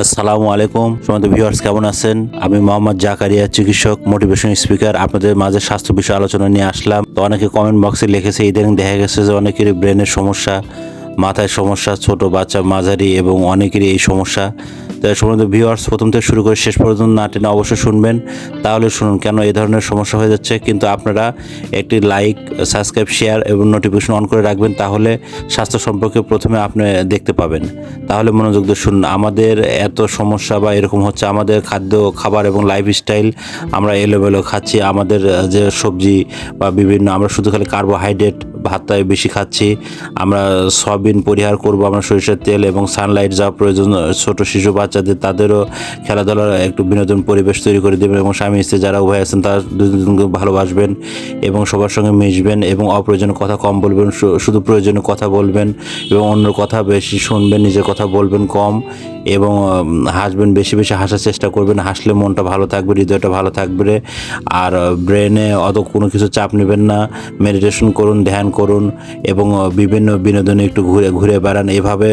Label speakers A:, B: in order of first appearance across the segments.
A: আসসালামু আলাইকুম সম্মানিত ভিউয়ার্স, কেমন আছেন? আমি মোহাম্মদ জাকারিয়া, চিকিৎসক, মোটিভেশন স্পিকার। আপনাদের মাঝে স্বাস্থ্য বিষয়ে আলোচনা নিয়ে আসলাম। তো অনেকে কমেন্ট বক্সে লিখেছে, ইদানিং দেখা গেছে যে অনেকেরই ব্রেনের সমস্যা, মাথায় সমস্যা, ছোট বাচ্চা, মাঝারি এবং অনেকেরই এই সমস্যা। তাই সম্মানিত ভিউয়ার্স, প্রথম থেকে শুরু করে শেষ পর্যন্ত না টেনে অবশ্যই শুনবেন। তাহলে শুনুন কেন এই ধরনের সমস্যা হয়ে যাচ্ছে। কিন্তু আপনারা একটি লাইক, সাবস্ক্রাইব, শেয়ার এবং নোটিফিকেশন অন করে রাখবেন, তাহলে স্বাস্থ্য সম্পর্কে প্রথমে আপনি দেখতে পাবেন। তাহলে মনোযোগ দিয়ে শুনুন। আমাদের এত সমস্যা বা এরকম হচ্ছে আমাদের খাদ্য খাবার এবং লাইফস্টাইল, আমরা এলোমেলো খাচ্ছি। আমাদের যে সবজি বা বিভিন্ন, আমরা শুধু খালি কার্বোহাইড্রেট ভাতটাই বেশি খাচ্ছি। আমরা সয়াবিন পরিহার করব, আমরা সরিষার তেল এবং সানলাইট যা প্রয়োজন ছোট শিশু বাচ্চাদের, তাদেরও খেলাধুলার একটু বিনোদন পরিবেশ তৈরি করে দেবেন এবং স্বামী স্ত্রী যারা উভয় আছেন তারা দুজনকে ভালোবাসবেন এবং সবার সঙ্গে মিশবেন এবং অপ্রয়োজনীয় কথা কম বলবেন, শুধু প্রয়োজনীয় কথা বলবেন এবং অন্যের কথা বেশি শুনবেন, নিজের কথা বলবেন কম এবং হাসবেন, বেশি বেশি হাসার চেষ্টা করবেন। হাসলে মনটা ভালো থাকবে, হৃদয়টা ভালো থাকবে। আর ব্রেনে অত কোনো কিছু চাপ নেবেন না। মেডিটেশন করুন, ধ্যান করুন এবং বিভিন্ন বিনোদনে একটু ঘুরে ঘুরে বেড়ান। এভাবে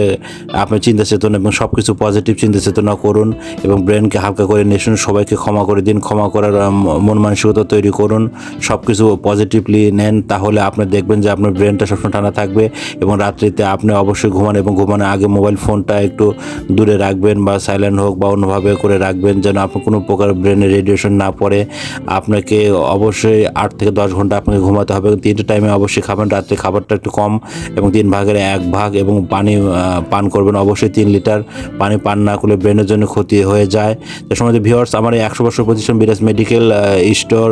A: আপনি চিন্তা চেতনা এবং সব কিছু পজিটিভ চিন্তা চেতনা করুন এবং ব্রেনকে হালকা করে নিয়ে সবাইকে ক্ষমা করে দিন। ক্ষমা করার মন মানসিকতা তৈরি করুন, সব কিছু পজিটিভলি নেন। তাহলে আপনি দেখবেন যে আপনার ব্রেনটা সবসময় ঠান্ডা থাকবে এবং রাত্রিতে আপনি অবশ্যই ঘুমান এবং ঘুমানোর আগে মোবাইল ফোনটা একটু দূরে রাখবেন বা সাইলেন্ট হোক বা অন্যভাবে করে রাখবেন, যেন আপনার কোনো প্রকার ব্রেনে রেডিয়েশন না পড়ে। আপনাকে অবশ্যই 8 থেকে 10 ঘন্টা আপনাকে ঘুমাতে হবে। 3টে টাইমে অবশ্যই খাবেন। রাত্রে খাবারটা একটু কম এবং 3 ভাগের 1 ভাগ এবং পানি পান করবেন। অবশ্যই 3 লিটার পানি পান না করলে ব্রেনের জন্য ক্ষতি হয়ে যায়। তো সময় ভিউয়ার্স, আমার এই 100 বছর প্রতিষ্ঠান বিরাজ মেডিকেল স্টোর,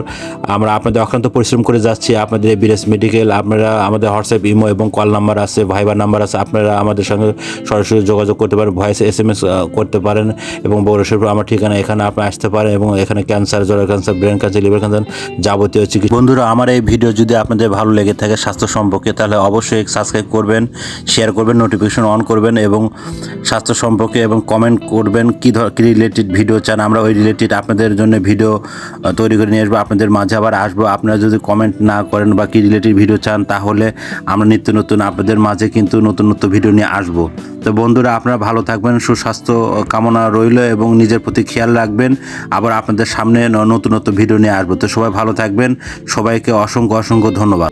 A: আমরা আপনাদের অক্লান্ত পরিশ্রম করে যাচ্ছি। আপনাদের এই বিরাজ মেডিকেল, আপনারা আমাদের হোয়াটসঅ্যাপ, ইমো এবং কল নাম্বার আছে, ভাইবার নাম্বার আছে। আপনারা আমাদের সঙ্গে সরাসরি যোগাযোগ করতে পারেন, ভয়েস SMS করতে পারেন এবং বড়সড় আমার ঠিকানা, এখানে আপনি আসতে পারেন এবং এখানে ক্যান্সার, জরায়ু cancer, brain cancer, liver cancer, যাবতীয় চিকিৎসা। বন্ধুরা, আমার এই ভিডিও যদি আপনাদের ভালো লেগে থাকে স্বাস্থ্য সম্পর্কে, তাহলে অবশ্যই সাবস্ক্রাইব করবেন, শেয়ার করবেন, নোটিফিকেশন অন করবেন এবং স্বাস্থ্য সম্পর্কে এবং কমেন্ট করবেন কি রিলেটেড ভিডিও চান। আমরা ওই রিলেটেড আপনাদের জন্য ভিডিও তৈরি করে নিয়ে আসবো, আপনাদের মাঝে আবার আসবো। আপনারা যদি কমেন্ট না করেন বা কি রিলেটেড ভিডিও চান, তাহলে আমরা নিত্য নতুন আপনাদের মাঝে কিন্তু নতুন নতুন ভিডিও নিয়ে আসবো। তো বন্ধুরা, আপনারা ভালো থাকবেন, সুস্বাস্থ্য কামনা রইল এবং নিজের প্রতি খেয়াল রাখবেন। আবার আপনাদের সামনে নতুন নতুন ভিডিও নিয়ে আসবো। তো সবাই ভালো থাকবেন, সবাইকে অসংখ্য অসংখ্য ধন্যবাদ।